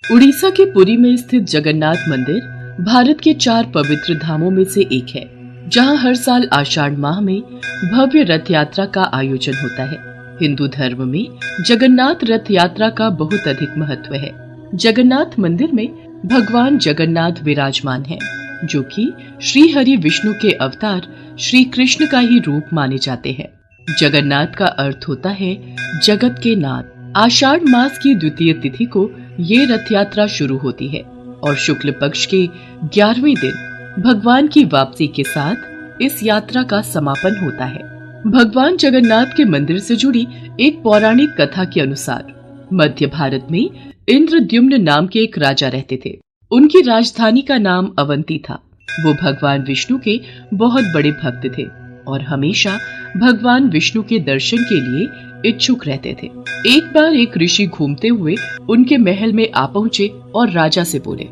उड़ीसा के पुरी में स्थित जगन्नाथ मंदिर भारत के 4 पवित्र धामों में से एक है, जहां हर साल आषाढ़ माह में भव्य रथ यात्रा का आयोजन होता है। हिंदू धर्म में जगन्नाथ रथ यात्रा का बहुत अधिक महत्व है। जगन्नाथ मंदिर में भगवान जगन्नाथ विराजमान हैं, जो कि श्री हरि विष्णु के अवतार श्री कृष्ण का ही रूप माने जाते हैं। जगन्नाथ का अर्थ होता है जगत के नाथ। आषाढ़ मास की द्वितीय तिथि को ये रथ यात्रा शुरू होती है और शुक्ल पक्ष के 11वें दिन भगवान की वापसी के साथ इस यात्रा का समापन होता है। भगवान जगन्नाथ के मंदिर से जुड़ी एक पौराणिक कथा के अनुसार मध्य भारत में इंद्रद्युम्न नाम के एक राजा रहते थे। उनकी राजधानी का नाम अवंती था। वो भगवान विष्णु के बहुत बड़े भक्त थे और हमेशा भगवान विष्णु के दर्शन के लिए इच्छुक रहते थे। एक बार एक ऋषि घूमते हुए उनके महल में आ पहुंचे और राजा से बोले,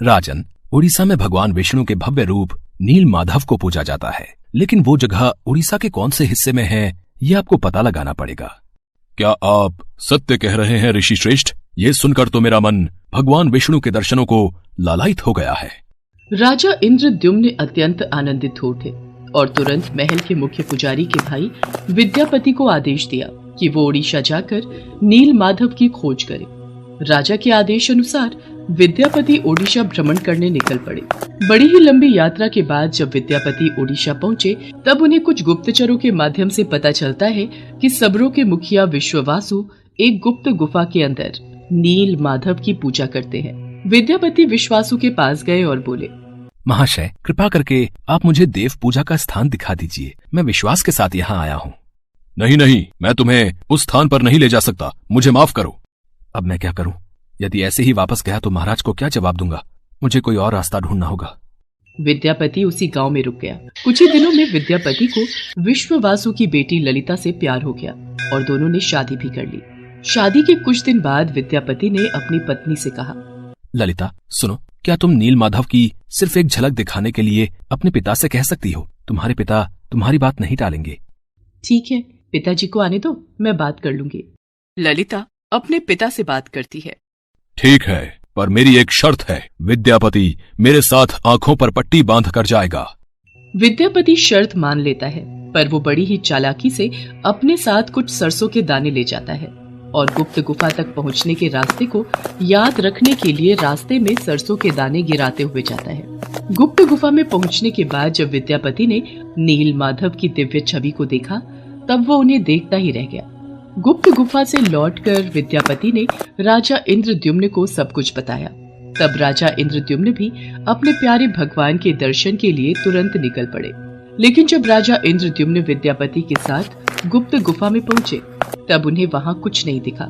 राजन, उड़ीसा में भगवान विष्णु के भव्य रूप नील माधव को पूजा जाता है, लेकिन वो जगह उड़ीसा के कौन से हिस्से में है, ये आपको पता लगाना पड़ेगा। क्या आप सत्य कह रहे हैं ऋषि श्रेष्ठ? ये सुनकर तो मेरा मन भगवान विष्णु के दर्शनों को लालायित हो गया है। राजा इंद्रद्युम्न अत्यंत आनंदित हो उठे और तुरंत महल के मुख्य पुजारी के भाई विद्यापति को आदेश दिया कि वो ओडिशा जाकर नील माधव की खोज करे। राजा के आदेश अनुसार विद्यापति ओडिशा भ्रमण करने निकल पड़े। बड़ी ही लंबी यात्रा के बाद जब विद्यापति ओडिशा पहुंचे, तब उन्हें कुछ गुप्तचरों के माध्यम से पता चलता है कि सबरों के मुखिया विश्ववासु एक गुप्त गुफा के अंदर नील माधव की पूजा करते हैं। विद्यापति विश्वासु के पास गए और बोले, महाशय, कृपा करके आप मुझे देव पूजा का स्थान दिखा दीजिए। मैं विश्वास के साथ यहाँ आया हूँ। नहीं, मैं तुम्हें उस स्थान पर नहीं ले जा सकता। मुझे माफ करो। अब मैं क्या करूँ? यदि ऐसे ही वापस गया तो महाराज को क्या जवाब दूंगा? मुझे कोई और रास्ता ढूंढना होगा। विद्यापति उसी गांव में रुक गया। कुछ ही दिनों में विद्यापति को विश्ववासु की बेटी ललिता से प्यार हो गया और दोनों ने शादी भी कर ली। शादी के कुछ दिन बाद विद्यापति ने अपनी पत्नी से कहा, ललिता, सुनो, क्या तुम नील माधव की सिर्फ एक झलक दिखाने के लिए अपने पिता से कह सकती हो? तुम्हारे पिता तुम्हारी बात नहीं टालेंगे। ठीक है, पिताजी को आने दो, मैं बात कर लूंगी। ललिता अपने पिता से बात करती है। ठीक है, पर मेरी एक शर्त है। विद्यापति मेरे साथ आंखों पर पट्टी बांध कर जाएगा। विद्यापति शर्त मान लेता है, पर वो बड़ी ही चालाकी से अपने साथ कुछ सरसों के दाने ले जाता है और गुप्त गुफा तक पहुंचने के रास्ते को याद रखने के लिए रास्ते में सरसों के दाने गिराते हुए जाता है। गुप्त गुफा में पहुंचने के बाद जब विद्यापति ने नील माधव की दिव्य छवि को देखा, तब वो उन्हें देखता ही रह गया। गुप्त गुफा से लौटकर विद्यापति ने राजा इंद्रद्युम्न को सब कुछ बताया। तब राजा इंद्रद्युम्न भी अपने प्यारे भगवान के दर्शन के लिए तुरंत निकल पड़े। लेकिन जब राजा इंद्रद्युम्न विद्यापति के साथ गुप्त गुफा में पहुंचे, तब उन्हें वहां कुछ नहीं दिखा।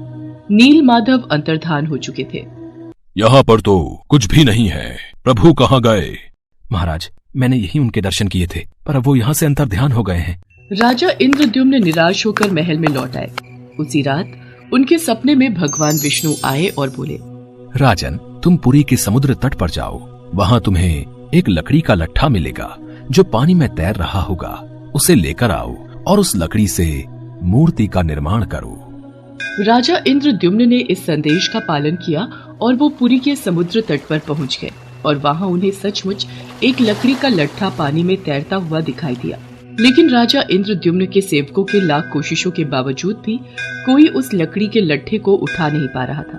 नील माधव अंतर्धान हो चुके थे। यहाँ पर तो कुछ भी नहीं है। प्रभु कहाँ गए? महाराज, मैंने यही उनके दर्शन किए थे, पर अब वो यहाँ से अंतर्ध्यान हो गए हैं। राजा इंद्रद्युम्न निराश होकर महल में लौट आए। उसी रात उनके सपने में भगवान विष्णु आए और बोले, राजन, तुम पुरी के समुद्र तट पर जाओ। वहाँ तुम्हें एक लकड़ी का लट्ठा मिलेगा जो पानी में तैर रहा होगा। उसे लेकर आओ और उस लकड़ी से मूर्ति का निर्माण करो। राजा इंद्रद्युम्न ने इस संदेश का पालन किया और वो पुरी के समुद्र तट पर पहुंच गए और वहां उन्हें सचमुच एक लकड़ी का लट्ठा पानी में तैरता हुआ दिखाई दिया। लेकिन राजा इंद्रद्युम्न के सेवकों के लाख कोशिशों के बावजूद भी कोई उस लकड़ी के लट्ठे को उठा नहीं पा रहा था।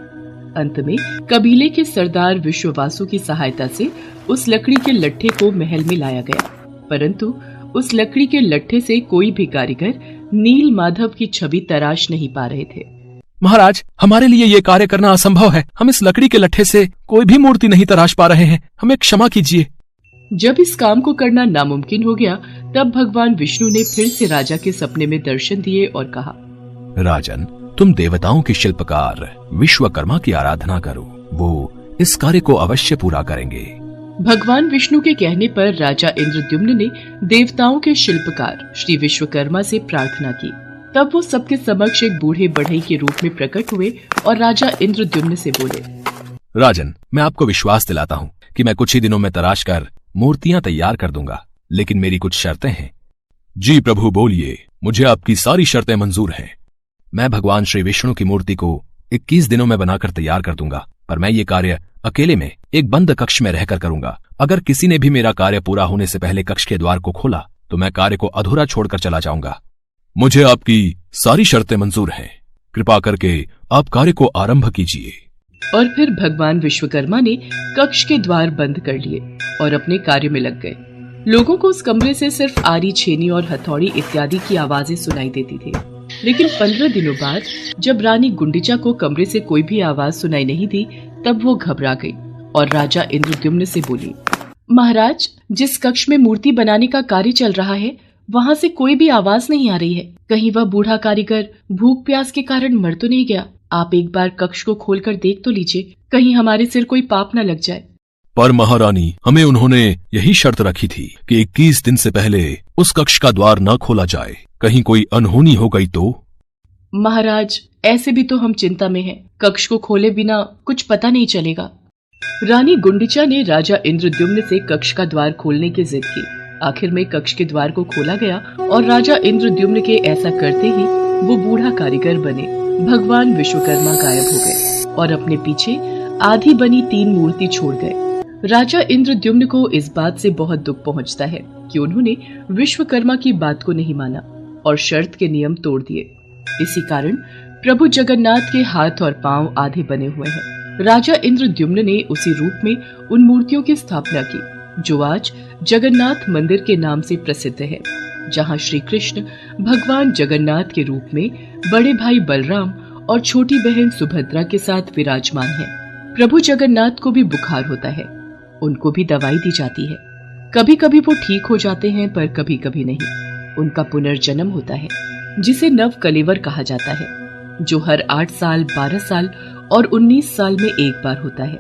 अंत में कबीले के सरदार विश्ववासु की सहायता से उस लकड़ी के लट्ठे को महल में लाया गया, परंतु उस लकड़ी के लट्ठे से कोई भी कारीगर नील माधव की छवि तराश नहीं पा रहे थे। महाराज, हमारे लिए ये कार्य करना असंभव है। हम इस लकड़ी के लट्ठे से कोई भी मूर्ति नहीं तराश पा रहे हैं। हमें क्षमा कीजिए। जब इस काम को करना नामुमकिन हो गया, तब भगवान विष्णु ने फिर से राजा के सपने में दर्शन दिए और कहा, राजन, तुम देवताओं के शिल्पकार विश्वकर्मा की आराधना करो। वो इस कार्य को अवश्य पूरा करेंगे। भगवान विष्णु के कहने पर राजा इंद्रद्युम्न ने देवताओं के शिल्पकार श्री विश्वकर्मा से प्रार्थना की। तब वो सबके समक्ष एक बूढ़े बढ़ई के रूप में प्रकट हुए और राजा इंद्रद्युम्न से बोले, राजन, मैं आपको विश्वास दिलाता हूँ कि मैं कुछ ही दिनों में तराश कर मूर्तियां तैयार कर दूंगा, लेकिन मेरी कुछ शर्तें हैं। जी प्रभु, बोलिए। मुझे आपकी सारी शर्तें मंजूर हैं। मैं भगवान श्री विष्णु की मूर्ति को 21 दिनों में बनाकर तैयार कर दूंगा, पर मैं ये कार्य अकेले में एक बंद कक्ष में रहकर करूंगा। अगर किसी ने भी मेरा कार्य पूरा होने से पहले कक्ष के द्वार को खोला तो मैं कार्य को अधूरा छोड़कर चला जाऊंगा। मुझे आपकी सारी शर्तें मंजूर हैं। कृपा करके आप कार्य को आरंभ कीजिए। और फिर भगवान विश्वकर्मा ने कक्ष के द्वार बंद कर लिए और अपने कार्य में लग गए। लोगों को उस कमरे से सिर्फ आरी, छेनी और हथौड़ी इत्यादि की आवाजें सुनाई देती थी। लेकिन 15 दिनों बाद जब रानी गुंडिचा को कमरे से कोई भी आवाज सुनाई नहीं दी, तब वो घबरा गई और राजा इंद्रद्युम्न से बोली, महाराज, जिस कक्ष में मूर्ति बनाने का कार्य चल रहा है वहाँ से कोई भी आवाज नहीं आ रही है। कहीं वह बूढ़ा कारीगर भूख प्यास के कारण मर तो नहीं गया? आप एक बार कक्ष को खोलकर देख तो लीजिए, कहीं हमारे सिर कोई पाप न लग जाए। पर महारानी, हमें उन्होंने यही शर्त रखी थी कि 21 दिन से पहले उस कक्ष का द्वार न खोला जाए। कहीं कोई अनहोनी हो गई तो? महाराज, ऐसे भी तो हम चिंता में हैं। कक्ष को खोले बिना कुछ पता नहीं चलेगा। रानी गुंडिचा ने राजा इंद्रद्युम्न से कक्ष का द्वार खोलने की जिद की। आखिर में कक्ष के द्वार को खोला गया और राजा इंद्रद्युम्न के ऐसा करते ही वो बूढ़ा कारीगर बने भगवान विश्वकर्मा गायब हो गए और अपने पीछे आधी बनी 3 मूर्ति छोड़ गए। राजा इंद्रद्युम्न को इस बात से बहुत दुख पहुंचता है कि उन्होंने विश्वकर्मा की बात को नहीं माना और शर्त के नियम तोड़ दिए। इसी कारण प्रभु जगन्नाथ के हाथ और पांव आधे बने हुए हैं। राजा इंद्रद्युम्न ने उसी रूप में उन मूर्तियों की स्थापना की जो आज जगन्नाथ मंदिर के नाम से प्रसिद्ध है, जहां श्री कृष्ण भगवान जगन्नाथ के रूप में बड़े भाई बलराम और छोटी बहन सुभद्रा के साथ विराजमान हैं। प्रभु जगन्नाथ को भी बुखार होता है, उनको भी दवाई दी जाती है। कभी कभी वो ठीक हो जाते हैं पर कभी कभी नहीं। उनका पुनर्जन्म होता है जिसे नव कलेवर कहा जाता है, जो हर 8 साल, 12 साल और 19 साल में एक बार होता है।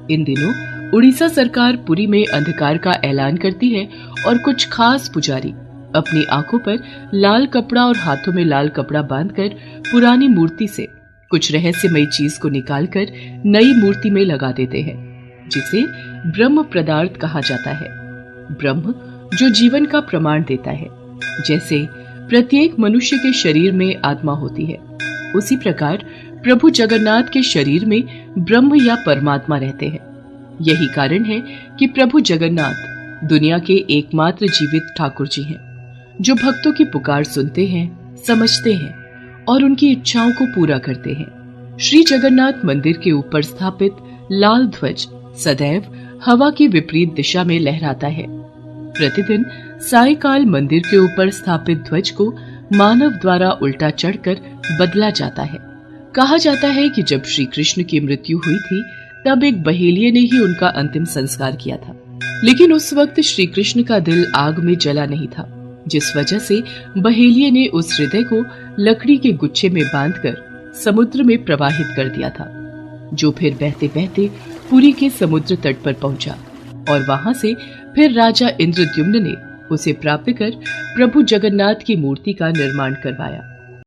इन दिनों उड़ीसा सरकार पुरी में अंधकार का ऐलान करती है और कुछ खास पुजारी अपनी आंखों पर लाल कपड़ा और हाथों में लाल कपड़ा बांधकर पुरानी मूर्ति से कुछ रहस्यमयी चीज को निकालकर नई मूर्ति में लगा देते हैं, जिसे ब्रह्म पदार्थ कहा जाता है। ब्रह्म जो जीवन का प्रमाण देता है। जैसे प्रत्येक मनुष्य के शरीर में आत्मा होती है, उसी प्रकार प्रभु जगन्नाथ के शरीर में ब्रह्म या परमात्मा रहते हैं। यही कारण है कि प्रभु जगन्नाथ दुनिया के एकमात्र जीवित ठाकुर जी हैं, जो भक्तों की पुकार सुनते हैं, समझते हैं और उनकी इच्छाओं को पूरा करते हैं। श्री जगन्नाथ मंदिर के ऊपर स्थापित लाल ध्वज सदैव हवा की विपरीत दिशा में लहराता है। प्रतिदिन सायंकाल मंदिर के ऊपर स्थापित ध्वज को मानव द्वारा उल्टा चढ़कर बदला जाता है। कहा जाता है कि जब श्री कृष्ण की मृत्यु हुई थी तब एक बहेलिये ने ही उनका अंतिम संस्कार किया था, लेकिन उस वक्त श्री कृष्ण का दिल आग में जला नहीं था, जिस वजह से बहेलिये ने उस हृदय को लकड़ी के गुच्छे में बांधकर समुद्र में प्रवाहित कर दिया था, जो फिर बहते बहते पुरी के समुद्र तट पर पहुंचा और वहां से फिर राजा इंद्रद्युम्न ने उसे प्राप्त कर प्रभु जगन्नाथ की मूर्ति का निर्माण करवाया।